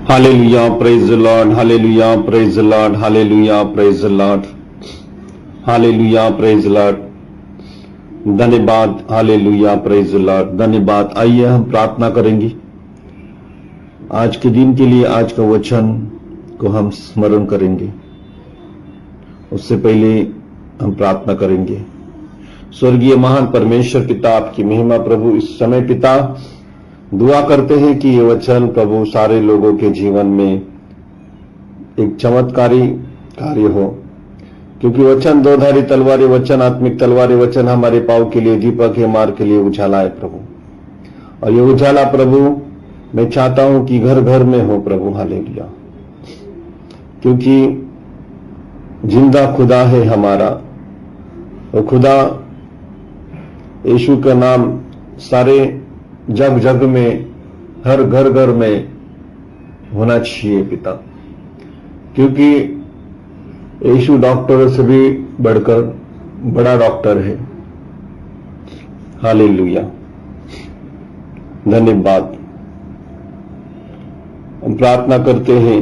Hallelujah, praise the Lord, hallelujah, praise the Lord, hallelujah, praise the Lord, hallelujah, praise the Lord. धन्यवाद, hallelujah, praise the Lord, धन्यवाद। आइए हम प्रार्थना करेंगे आज के दिन के लिए। आज का वचन को हम स्मरण करेंगे, उससे पहले हम प्रार्थना करेंगे। स्वर्गीय महान परमेश्वर पिता, आपकी महिमा प्रभु। इस समय पिता दुआ करते हैं कि ये वचन प्रभु सारे लोगों के जीवन में एक चमत्कारी कार्य हो, क्योंकि वचन दो धारी तलवार, वचन आत्मिक तलवार, वचन हमारे पाँव के लिए दीपक है, मार्ग के लिए उजाला है प्रभु। और ये उजाला प्रभु मैं चाहता हूं कि घर घर में हो प्रभु। हालेलुया, क्योंकि जिंदा खुदा है हमारा, वो खुदा यीशु का नाम सारे जग जग में, हर घर घर में होना चाहिए पिता, क्योंकि यीशु डॉक्टर से भी बढ़कर बड़ा डॉक्टर है। हालेलुया, धन्यवाद। हम प्रार्थना करते हैं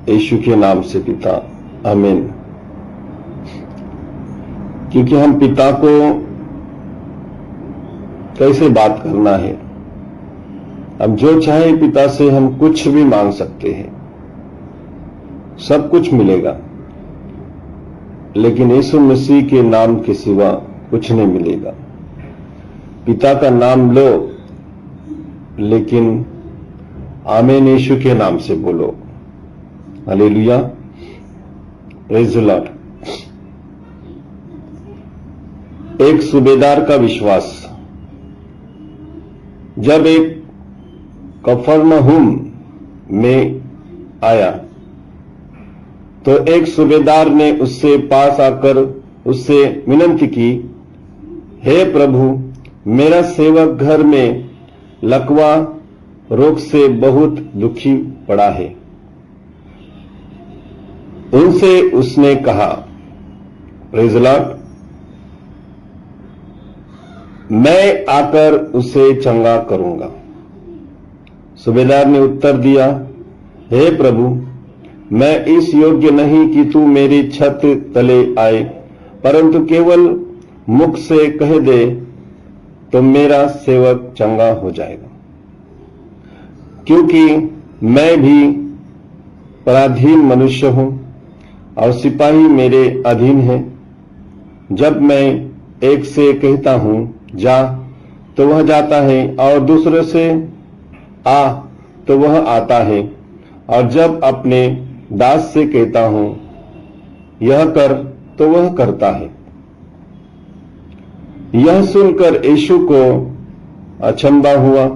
यीशु के नाम से पिता, आमीन। क्योंकि हम पिता को कैसे बात करना है, अब जो चाहे पिता से हम कुछ भी मांग सकते हैं, सब कुछ मिलेगा, लेकिन यीशु मसीह के नाम के सिवा कुछ नहीं मिलेगा। पिता का नाम लो, लेकिन आमीन यीशु के नाम से बोलो। Hallelujah, praise the Lord. एक सूबेदार का विश्वास। जब एक कफरनहूम में आया तो एक सूबेदार ने उससे पास आकर उससे विनती की, हे प्रभु, मेरा सेवक घर में लकवा रोग से बहुत दुखी पड़ा है। उनसे उसने कहा, प्रेज़ द लॉर्ड, मैं आकर उसे चंगा करूंगा। सूबेदार ने उत्तर दिया, हे प्रभु, मैं इस योग्य नहीं कि तू मेरी छत तले आए, परंतु केवल मुख से कह दे तो मेरा सेवक चंगा हो जाएगा। क्योंकि मैं भी पराधीन मनुष्य हूं और सिपाही मेरे अधीन है। जब मैं एक से कहता हूं जा, तो वह जाता है, और दूसरे से आ तो वह आता है, और जब अपने दास से कहता हूं यह कर तो वह करता है। यह सुनकर यीशु को अचंभा हुआ,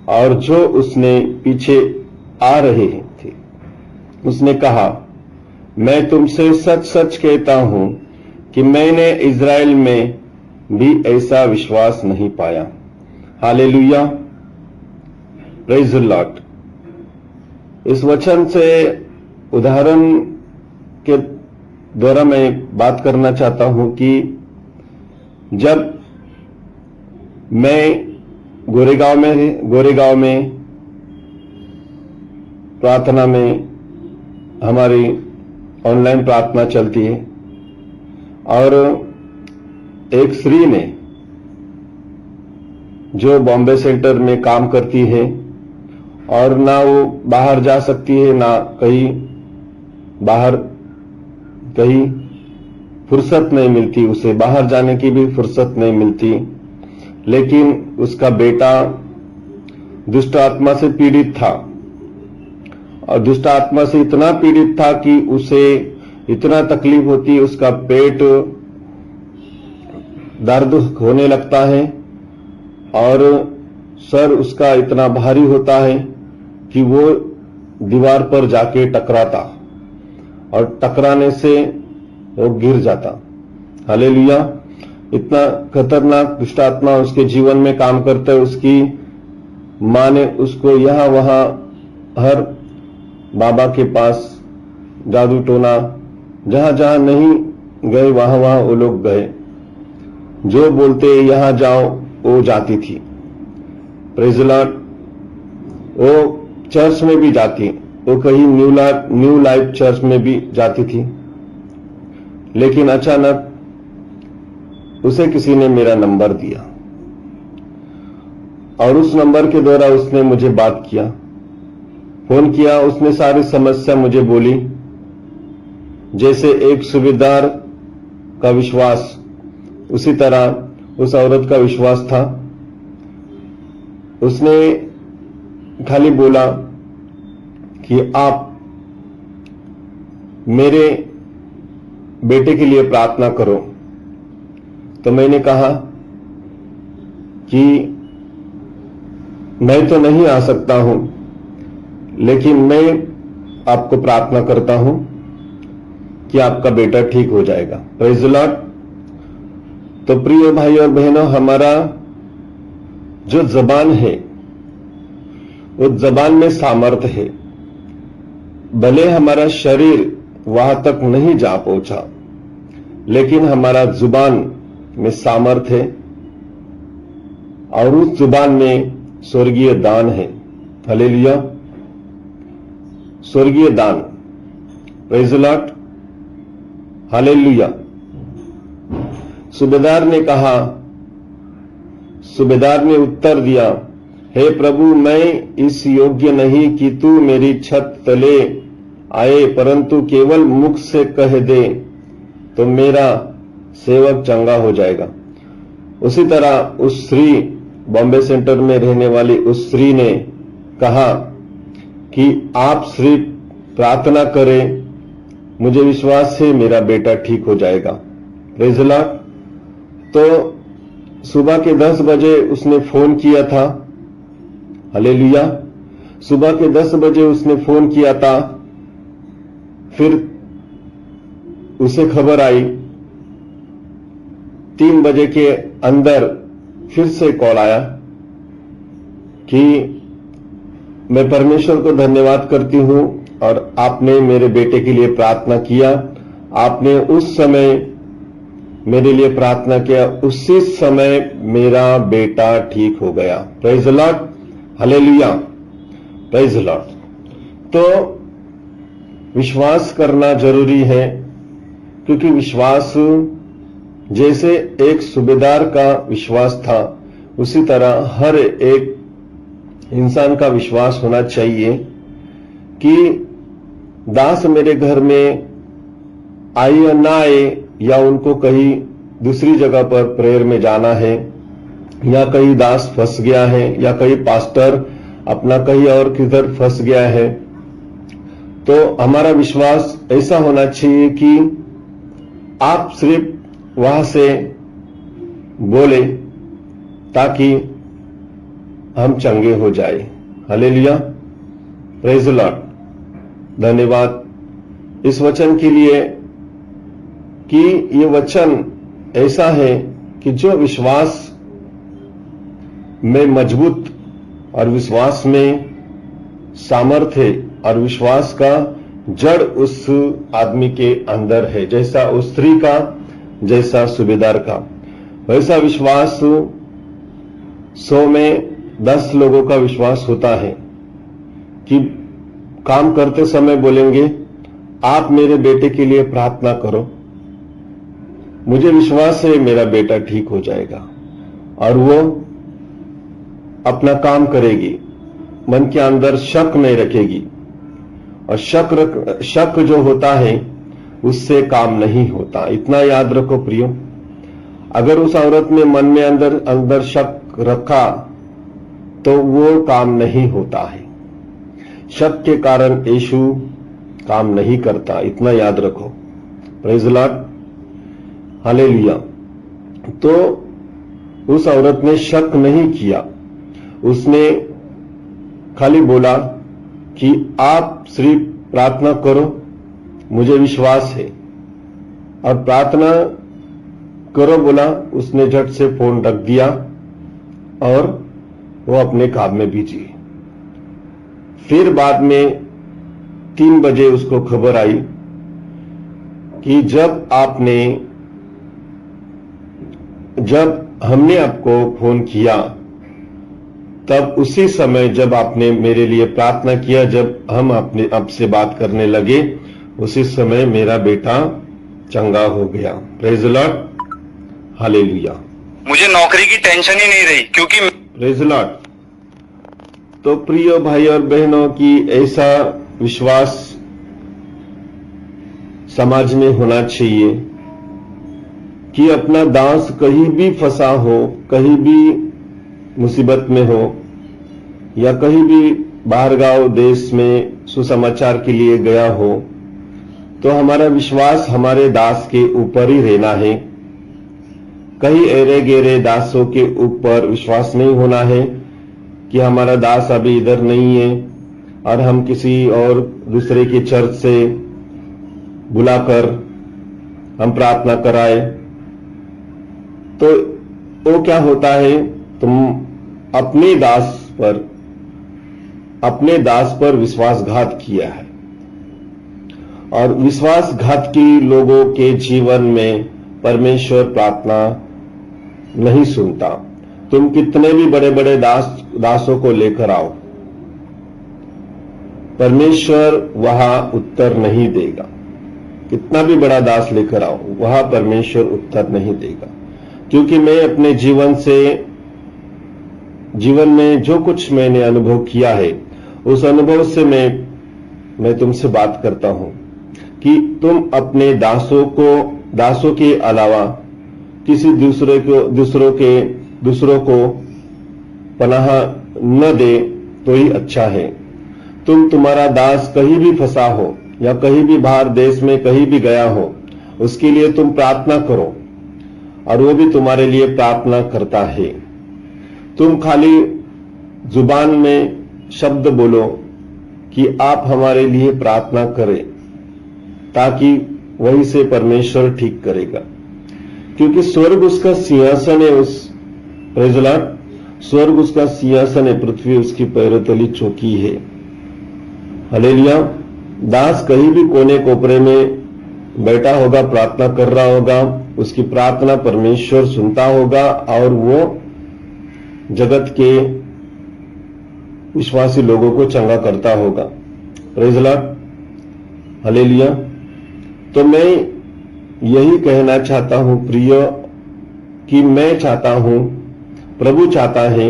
और जो उसने पीछे आ रहे थे उसने कहा, मैं तुमसे सच सच कहता हूं कि मैंने इज़राइल में भी ऐसा विश्वास नहीं पाया। Hallelujah, praise the Lord. इस वचन से उदाहरण के द्वारा मैं बात करना चाहता हूं कि जब मैं गोरेगांव में प्रार्थना में, हमारी ऑनलाइन प्रार्थना चलती है, और एक स्त्री ने जो बॉम्बे सेंटर में काम करती है, और ना वो बाहर जा सकती है, ना कहीं बाहर कहीं फुर्सत नहीं मिलती, उसे बाहर जाने की भी फुर्सत नहीं मिलती, लेकिन उसका बेटा दुष्ट आत्मा से पीड़ित था, और दुष्ट आत्मा से इतना पीड़ित था कि उसे इतना तकलीफ होती, उसका पेट दर्द होने लगता है, और सर उसका इतना भारी होता है कि वो दीवार पर जाके टकराता, और टकराने से वो गिर जाता। हालेलुया, इतना खतरनाक दुष्ट आत्मा उसके जीवन में काम करता है। उसकी मां ने उसको यहां वहां, हर बाबा के पास, जादू टोना, जहां जहां नहीं गए वहां वहां वो लोग गए, जो बोलते यहां जाओ वो जाती थी। Praise the Lord. वो चर्च में भी जाती, वो कहीं न्यू लाइफ चर्च में भी जाती थी। लेकिन अचानक उसे किसी ने मेरा नंबर दिया और उस नंबर के द्वारा उसने मुझे बात किया, फोन किया। उसने सारी समस्या मुझे बोली। जैसे एक सूबेदार का विश्वास, उसी तरह उस औरत का विश्वास था। उसने खाली बोला कि आप मेरे बेटे के लिए प्रार्थना करो। तो मैंने कहा कि मैं तो नहीं आ सकता हूं, लेकिन मैं आपको प्रार्थना करता हूं कि आपका बेटा ठीक हो जाएगा। Praise the Lord. तो प्रिय भाई और बहनों, हमारा जो जबान है, वो जबान में सामर्थ्य है। भले हमारा शरीर वहां तक नहीं जा पहुंचा, लेकिन हमारा जुबान में सामर्थ्य है और उस जुबान में स्वर्गीय दान है। हालेलुया। स्वर्गीय दान। Praise the Lord. हालेलुया। सूबेदार ने कहा, सूबेदार ने उत्तर दिया, हे प्रभु, मैं इस योग्य नहीं कि तू मेरी छत तले आए, परंतु केवल मुख से कह दे तो मेरा सेवक चंगा हो जाएगा। उसी तरह उस स्त्री, बॉम्बे सेंटर में रहने वाली उस स्त्री ने कहा कि आप सिर्फ प्रार्थना करें, मुझे विश्वास है मेरा बेटा ठीक हो जाएगा। Praise the Lord. तो सुबह के 10 बजे उसने फोन किया था। हालेलुया। सुबह के 10 बजे उसने फोन किया था। फिर उसे खबर आई, 3 बजे के अंदर फिर से कॉल आया कि मैं परमेश्वर को धन्यवाद करती हूं और आपने मेरे बेटे के लिए प्रार्थना किया। आपने उस समय मेरे लिए प्रार्थना किया, उसी समय मेरा बेटा ठीक हो गया। Praise the Lord. Hallelujah. Praise the Lord. तो विश्वास करना जरूरी है, क्योंकि विश्वास जैसे एक सूबेदार का विश्वास था, उसी तरह हर एक इंसान का विश्वास होना चाहिए कि दास मेरे घर में आए या ना आए, या उनको कहीं दूसरी जगह पर प्रेयर में जाना है, या कहीं दास फंस गया है, या कहीं पास्टर अपना कहीं और किधर फंस गया है, तो हमारा विश्वास ऐसा होना चाहिए कि आप सिर्फ वहां से बोले ताकि हम चंगे हो जाए। हालेलुया। Praise the Lord. धन्यवाद इस वचन के लिए कि ये वचन ऐसा है कि जो विश्वास में मजबूत और विश्वास में सामर्थ्य है और विश्वास का जड़ उस आदमी के अंदर है, जैसा उस स्त्री का, जैसा सूबेदार का, वैसा विश्वास 100 में 10 लोगों का विश्वास होता है कि काम करते समय बोलेंगे, आप मेरे बेटे के लिए प्रार्थना करो, मुझे विश्वास है मेरा बेटा ठीक हो जाएगा। और वो अपना काम करेगी, मन के अंदर शक नहीं रखेगी। और शक जो होता है उससे काम नहीं होता। इतना याद रखो प्रियो, अगर उस औरत ने मन में अंदर शक रखा तो वो काम नहीं होता है। शक के कारण यीशु काम नहीं करता। इतना याद रखो। Praise the Lord. हालेलुया। तो उस औरत ने शक नहीं किया, उसने खाली बोला कि आप सिर्फ प्रार्थना करो, मुझे विश्वास है। और प्रार्थना करो बोला, उसने झट से फोन रख दिया और वो अपने काम में बिजी। फिर बाद में 3 बजे उसको खबर आई कि जब हमने आपको फोन किया तब उसी समय जब आपने मेरे लिए प्रार्थना किया, जब हम अपने आपसे बात करने लगे, उसी समय मेरा बेटा चंगा हो गया। Praise the Lord, hallelujah. मुझे नौकरी की टेंशन ही नहीं रही क्योंकि प्रेज द लॉर्ड। तो प्रिय भाई और बहनों की ऐसा विश्वास समाज में होना चाहिए कि अपना दास कहीं भी फंसा हो, कहीं भी मुसीबत में हो या कहीं भी बाहर गांव देश में सुसमाचार के लिए गया हो, तो हमारा विश्वास हमारे दास के ऊपर ही रहना है। कहीं एरे गेरे दासों के ऊपर विश्वास नहीं होना है कि हमारा दास अभी इधर नहीं है और हम किसी और दूसरे के चर्च से बुलाकर हम प्रार्थना कराए। तो वो क्या होता है, तुम अपने दास पर विश्वासघात किया है। और विश्वासघाती लोगों के जीवन में परमेश्वर प्रार्थना नहीं सुनता। तुम कितने भी बड़े बड़े दासों को लेकर आओ, परमेश्वर वहां उत्तर नहीं देगा। कितना भी बड़ा दास लेकर आओ, वहां परमेश्वर उत्तर नहीं देगा। क्योंकि मैं अपने जीवन में जो कुछ मैंने अनुभव किया है, उस अनुभव से मैं तुमसे बात करता हूं कि तुम अपने दासों के अलावा किसी दूसरों को पनाह न दे तो ही अच्छा है। तुम्हारा दास कहीं भी फंसा हो या कहीं भी बाहर देश में कहीं भी गया हो, उसके लिए तुम प्रार्थना करो और वो भी तुम्हारे लिए प्रार्थना करता है। तुम खाली जुबान में शब्द बोलो कि आप हमारे लिए प्रार्थना करें, ताकि वहीं से परमेश्वर ठीक करेगा। क्योंकि स्वर्ग उसका सिंहासन है, प्रेज़ द लॉर्ड, स्वर्ग उसका सिंहासन है, पृथ्वी उसकी पैरोतली चौकी है। हालेलुया। दास कहीं भी कोने कोपरे में बैठा होगा, प्रार्थना कर रहा होगा, उसकी प्रार्थना परमेश्वर सुनता होगा और वो जगत के विश्वासी लोगों को चंगा करता होगा। Praise the Lord, hallelujah. तो मैं यही कहना चाहता हूं प्रिय, कि मैं चाहता हूं, प्रभु चाहता है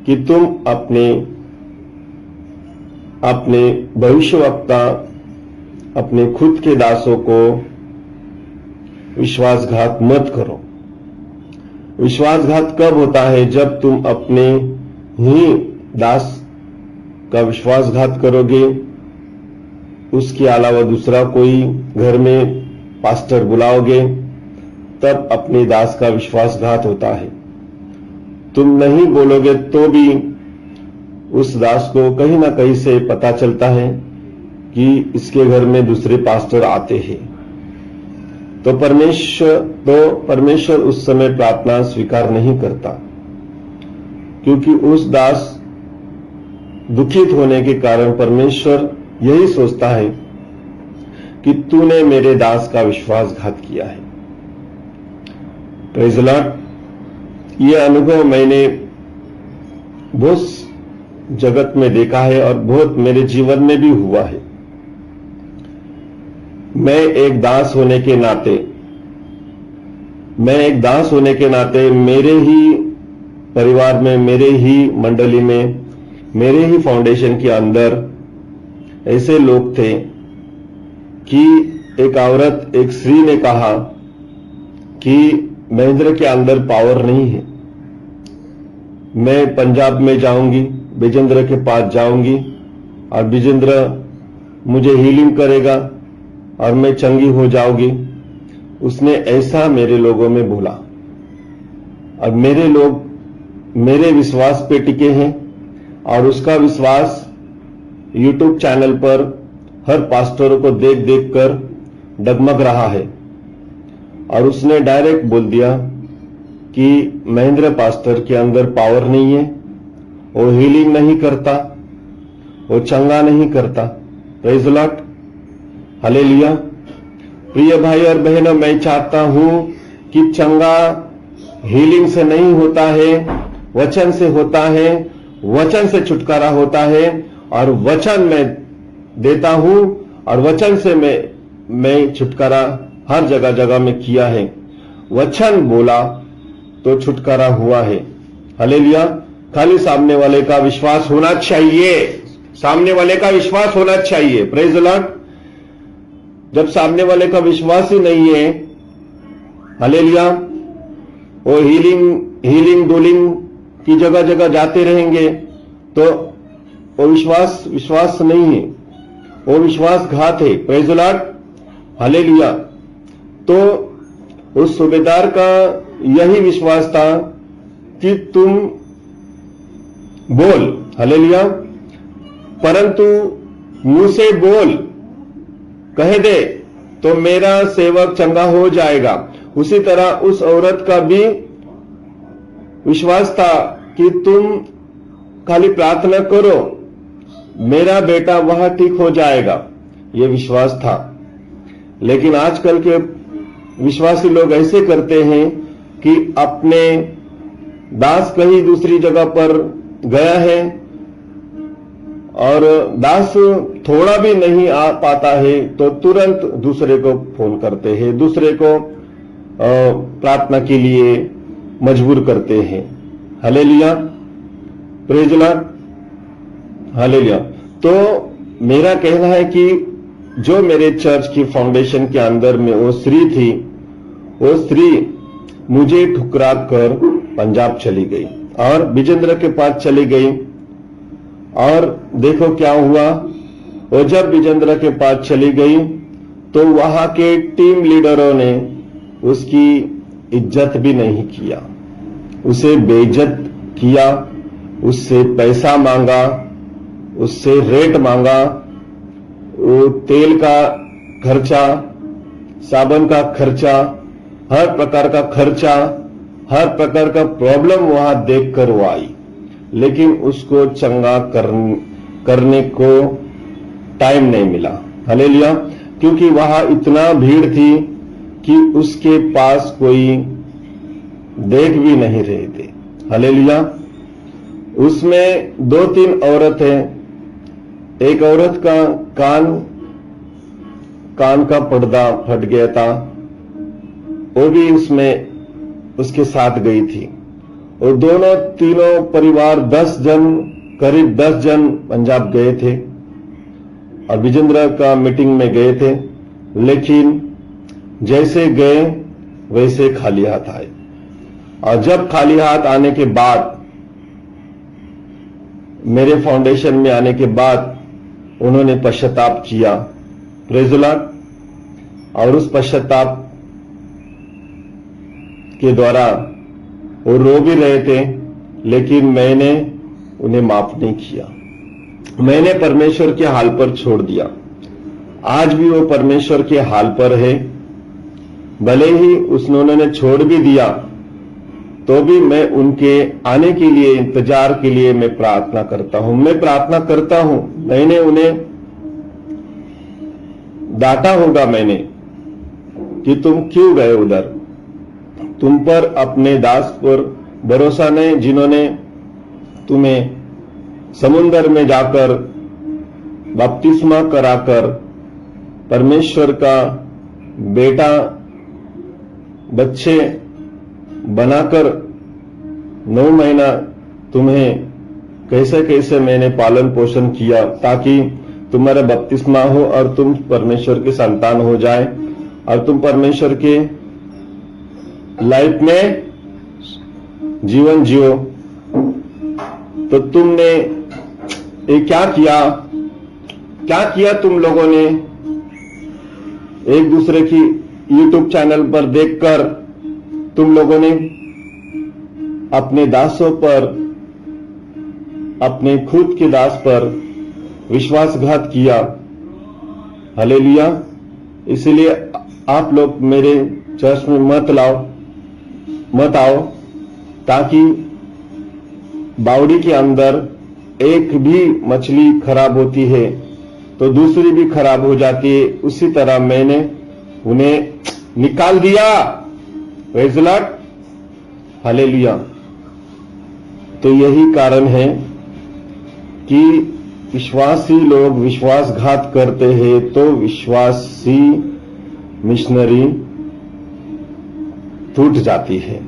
कि तुम अपने भविष्यवक्ता, अपने खुद के दासों को विश्वासघात मत करो। विश्वासघात कब होता है? जब तुम अपने ही दास का विश्वासघात करोगे, उसके अलावा दूसरा कोई घर में पास्टर बुलाओगे, तब अपने दास का विश्वासघात होता है। तुम नहीं बोलोगे तो भी उस दास को कहीं ना कहीं से पता चलता है कि इसके घर में दूसरे पास्टर आते हैं। तो परमेश्वर उस समय प्रार्थना स्वीकार नहीं करता, क्योंकि उस दास दुखित होने के कारण परमेश्वर यही सोचता है कि तूने मेरे दास का विश्वासघात किया है। Praise the Lord. यह अनुभव मैंने बहुत जगत में देखा है और बहुत मेरे जीवन में भी हुआ है। मैं एक दास होने के नाते मेरे ही परिवार में, मेरे ही मंडली में, मेरे ही फाउंडेशन के अंदर ऐसे लोग थे कि एक स्त्री ने कहा कि महेंद्र के अंदर पावर नहीं है, मैं पंजाब में जाऊंगी, विजेंद्र के पास जाऊंगी और विजेंद्र मुझे हीलिंग करेगा और मैं चंगी हो जाऊंगी। उसने ऐसा मेरे लोगों में बोला और मेरे लोग मेरे विश्वास पे टिके हैं और उसका विश्वास यूट्यूब चैनल पर हर पास्टरों को देख देख कर डगमग रहा है। और उसने डायरेक्ट बोल दिया कि महेंद्र पास्टर के अंदर पावर नहीं है, वो हीलिंग नहीं करता, वो चंगा नहीं करता। Praise the Lord, hallelujah. प्रिय भाई और बहनों, मैं चाहता हूं कि चंगा हीलिंग से नहीं होता है, वचन से होता है, वचन से छुटकारा होता है, और वचन मैं देता हूं, और वचन से मैं छुटकारा हर जगह जगह में किया है। वचन बोला तो छुटकारा हुआ है। हालेलुया। खाली सामने वाले का विश्वास होना चाहिए, सामने वाले का विश्वास होना चाहिए। Praise the Lord. जब सामने वाले का विश्वास ही नहीं है, हालेलुया, वो हीलिंग डोलिंग की जगह जगह जाते रहेंगे तो वो विश्वास नहीं है, वो विश्वासघात है। Praise the Lord. हालेलुया। तो उस सूबेदार का यही विश्वास था कि तुम बोल, हालेलुया, परंतु मुंह से बोल, कह दे तो मेरा सेवक चंगा हो जाएगा। उसी तरह उस औरत का भी विश्वास था कि तुम खाली प्रार्थना करो, मेरा बेटा वहां ठीक हो जाएगा, यह विश्वास था। लेकिन आजकल के विश्वासी लोग ऐसे करते हैं कि अपने दास कहीं दूसरी जगह पर गया है और दास थोड़ा भी नहीं आ पाता है तो तुरंत दूसरे को फोन करते हैं, दूसरे को प्रार्थना के लिए मजबूर करते हैं। Hallelujah. Praise the Lord. Hallelujah. तो मेरा कहना है कि जो मेरे चर्च की फाउंडेशन के अंदर में वो स्त्री थी, वो स्त्री मुझे ठुकरा कर पंजाब चली गई और विजेंद्र के पास चली गई। और देखो क्या हुआ, वो जब विजेंद्र के पास चली गई तो वहां के टीम लीडरों ने उसकी इज्जत भी नहीं किया, उसे बेइज्जत किया, उससे पैसा मांगा, उससे रेट मांगा, वो तेल का खर्चा, साबुन का खर्चा, हर प्रकार का खर्चा, हर प्रकार का प्रॉब्लम वहां देखकर वो आई, लेकिन उसको चंगा करने को टाइम नहीं मिला। हालेलुया। क्योंकि वहां इतना भीड़ थी कि उसके पास कोई देख भी नहीं रहे थे। हालेलुया। उसमें 2-3 औरत हैं। एक औरत का कान का पर्दा फट गया था, वो भी उसमें उसके साथ गई थी। और तीनों परिवार 10 जन, करीब 10 जन पंजाब गए थे और विजेंद्र का मीटिंग में गए थे। लेकिन जैसे गए वैसे खाली हाथ आए, और जब खाली हाथ आने के बाद, मेरे फाउंडेशन में आने के बाद उन्होंने पश्चाताप किया। Praise the Lord. और उस पश्चाताप के द्वारा वो रो भी रहे थे, लेकिन मैंने उन्हें माफ नहीं किया। मैंने परमेश्वर के हाल पर छोड़ दिया। आज भी वो परमेश्वर के हाल पर है। भले ही उन्होंने छोड़ भी दिया तो भी मैं उनके आने के लिए, इंतजार के लिए मैं प्रार्थना करता हूं। मैं प्रार्थना करता हूं। मैंने उन्हें डांटा होगा मैंने कि तुम क्यों गए उधर, तुम पर अपने दास पर भरोसा नहीं, जिन्होंने तुम्हें समुद्र में जाकर बपतिस्मा कराकर परमेश्वर का बेटा बच्चे बनाकर 9 महीना तुम्हें कैसे कैसे मैंने पालन पोषण किया ताकि तुम्हारा बपतिस्मा हो और तुम परमेश्वर के संतान हो जाए और तुम परमेश्वर के लाइफ में जीवन जियो। तो तुमने ये क्या किया तुम लोगों ने? एक दूसरे की यूट्यूब चैनल पर देखकर तुम लोगों ने अपने दासों पर, अपने खुद के दास पर विश्वासघात किया। हालेलुया। इसलिए आप लोग मेरे चर्च में मत आओ, ताकि बावड़ी के अंदर एक भी मछली खराब होती है तो दूसरी भी खराब हो जाती है। उसी तरह मैंने उन्हें निकाल दिया। Praise the Lord. हालेलुया। तो यही कारण है कि विश्वासी लोग विश्वासघात करते हैं तो विश्वासी मिशनरी टूट जाती है।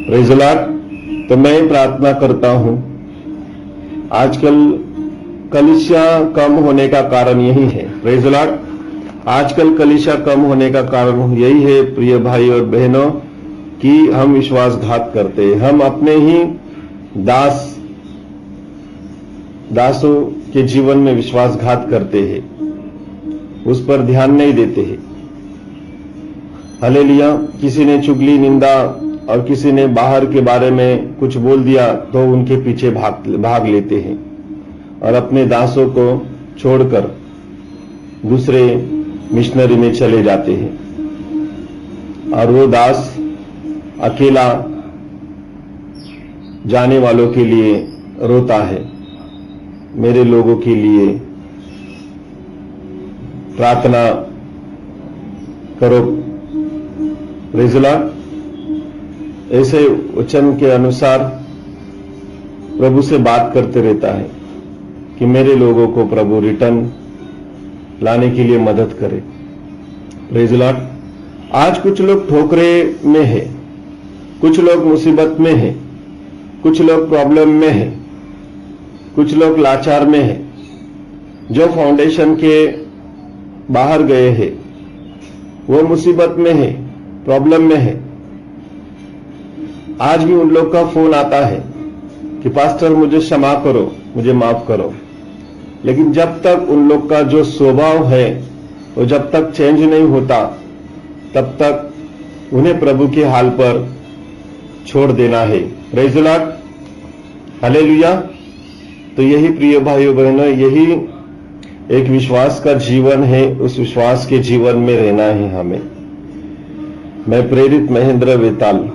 Praise the Lord. तो मैं प्रार्थना करता हूं, आजकल कलीसिया कम होने का कारण यही है। Praise the Lord. आजकल कलीसिया कम होने का कारण यही है प्रिय भाई और बहनों कि हम विश्वासघात करते हैं। हम अपने ही दासों के जीवन में विश्वासघात करते हैं, उस पर ध्यान नहीं देते हैं। हालेलुया। किसी ने चुगली निंदा और किसी ने बाहर के बारे में कुछ बोल दिया तो उनके पीछे भाग लेते हैं और अपने दासों को छोड़कर दूसरे मिशनरी में चले जाते हैं और वो दास अकेला जाने वालों के लिए रोता है, मेरे लोगों के लिए प्रार्थना करो। Praise the Lord. ऐसे वचन के अनुसार प्रभु से बात करते रहता है कि मेरे लोगों को प्रभु रिटर्न लाने के लिए मदद करे। Praise the Lord. आज कुछ लोग ठोकरे में है, कुछ लोग मुसीबत में है, कुछ लोग प्रॉब्लम में है, कुछ लोग लाचार में है। जो फाउंडेशन के बाहर गए हैं वो मुसीबत में है, प्रॉब्लम में है। आज भी उन लोग का फोन आता है कि पास्टर मुझे क्षमा करो, मुझे माफ करो। लेकिन जब तक उन लोग का जो स्वभाव है वो जब तक चेंज नहीं होता तब तक उन्हें प्रभु के हाल पर छोड़ देना है। Praise the Lord. हालेलुया। तो यही प्रिय भाइयों बहनों, यही एक विश्वास का जीवन है। उस विश्वास के जीवन में रहना है हमें। मैं प्रेरित महेंद्र वेताल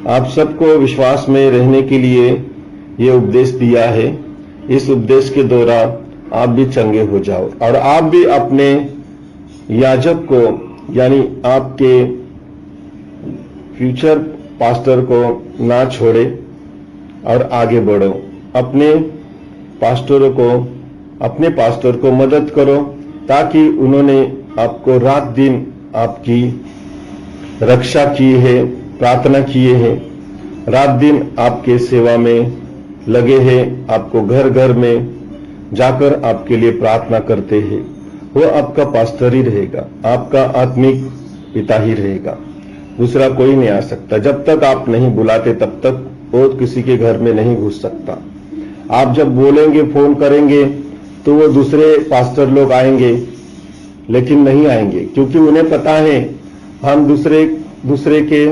आप सबको विश्वास में रहने के लिए ये उपदेश दिया है। इस उपदेश के द्वारा आप भी चंगे हो जाओ और आप भी अपने याजक को यानी आपके फ्यूचर पास्टर को ना छोड़े और आगे बढ़ो। अपने पास्टर को मदद करो ताकि उन्होंने आपको रात दिन आपकी रक्षा की है, प्रार्थना किए हैं, रात दिन आपके सेवा में लगे हैं, आपको घर घर में जाकर आपके लिए प्रार्थना करते हैं। वो आपका पास्टर ही रहेगा, आपका आत्मिक पिता ही रहेगा, दूसरा कोई नहीं आ सकता। जब तक आप नहीं बुलाते तब तक वो किसी के घर में नहीं घुस सकता। आप जब बोलेंगे, फोन करेंगे तो वो दूसरे पास्टर लोग आएंगे, लेकिन नहीं आएंगे क्योंकि उन्हें पता है हम दूसरे के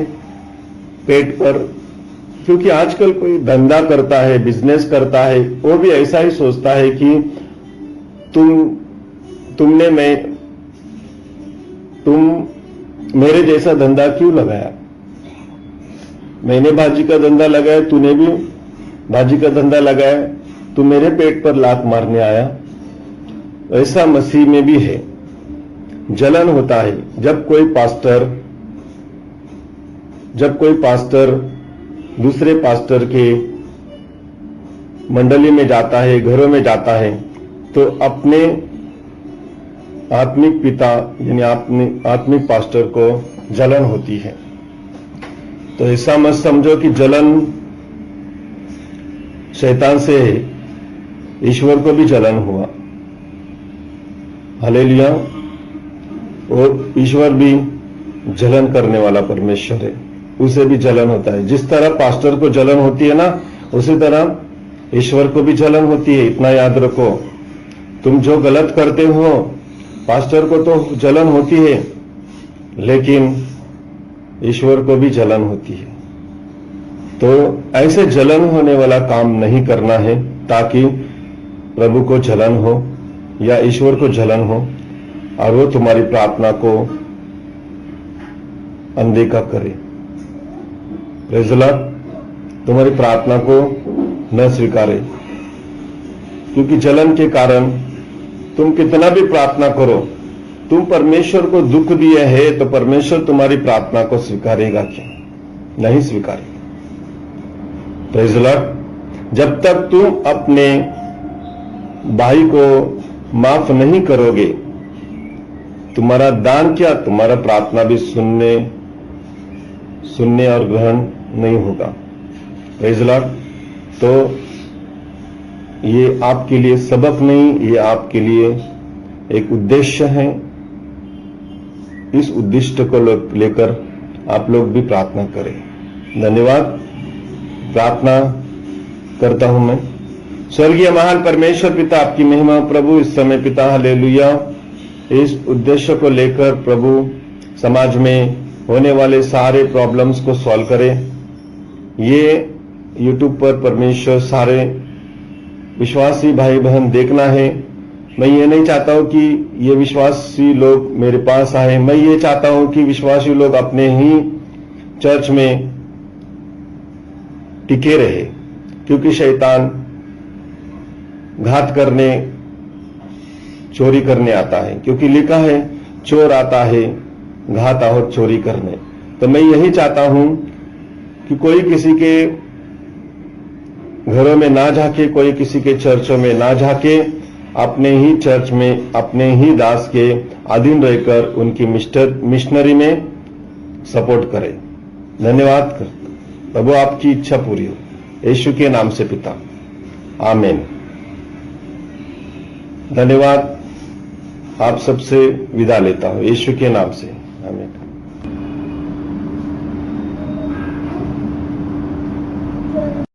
पेट पर, क्योंकि आजकल कोई धंधा करता है, बिजनेस करता है, वो भी ऐसा ही सोचता है कि तुम मेरे जैसा धंधा क्यों लगाया। मैंने भाजी का धंधा लगाया, तूने भी भाजी का धंधा लगाया, तू मेरे पेट पर लात मारने आया। ऐसा मसीह में भी है। जलन होता है जब कोई पास्टर दूसरे पास्टर के मंडली में जाता है, घरों में जाता है, तो अपने आत्मिक पिता यानी आत्मिक पास्टर को जलन होती है। तो ऐसा मत समझो कि जलन शैतान से है, ईश्वर को भी जलन हुआ। हालेलुया। और ईश्वर भी जलन करने वाला परमेश्वर है, उसे भी जलन होता है। जिस तरह पास्टर को जलन होती है ना, उसी तरह ईश्वर को भी जलन होती है। इतना याद रखो, तुम जो गलत करते हो पास्टर को तो जलन होती है, लेकिन ईश्वर को भी जलन होती है। तो ऐसे जलन होने वाला काम नहीं करना है ताकि प्रभु को जलन हो या ईश्वर को जलन हो और वो तुम्हारी प्रार्थना को अनदेखा करे। Praise the Lord. तुम्हारी प्रार्थना को न स्वीकारे, क्योंकि जलन के कारण तुम कितना भी प्रार्थना करो, तुम परमेश्वर को दुख दिए है तो परमेश्वर तुम्हारी प्रार्थना को स्वीकारेगा क्या? नहीं स्वीकारेगा। Praise the Lord. जब तक तुम अपने भाई को माफ नहीं करोगे, तुम्हारा दान क्या, तुम्हारा प्रार्थना भी सुनने और ग्रहण नहीं होगा। Praise Lord. तो ये आपके लिए सबक नहीं, ये आपके लिए एक उद्देश्य है। इस उद्देश्य को लेकर आप लोग भी प्रार्थना करें। धन्यवाद। प्रार्थना करता हूं मैं। स्वर्गीय महान परमेश्वर पिता, आपकी महिमा प्रभु इस समय पिता, हालेलुया, इस उद्देश्य को लेकर प्रभु समाज में होने वाले सारे प्रॉब्लम्स को सॉल्व करें। ये यूट्यूब पर परमेश्वर सारे विश्वासी भाई बहन देखना है। मैं ये नहीं चाहता हूं कि ये विश्वासी लोग मेरे पास आए, मैं ये चाहता हूं कि विश्वासी लोग अपने ही चर्च में टिके रहे, क्योंकि शैतान घात करने, चोरी करने आता है, क्योंकि लिखा है चोर आता है घात और चोरी करने। तो मैं यही चाहता हूं कि कोई किसी के घरों में ना जाके, कोई किसी के चर्चों में ना जाके, अपने ही चर्च में अपने ही दास के अधीन रहकर उनकी मिशनरी में सपोर्ट करें। धन्यवाद। प्रभु आपकी इच्छा पूरी हो, यीशु के नाम से पिता, आमीन। धन्यवाद। आप सबसे विदा लेता हूं यीशु के नाम से, आमीन।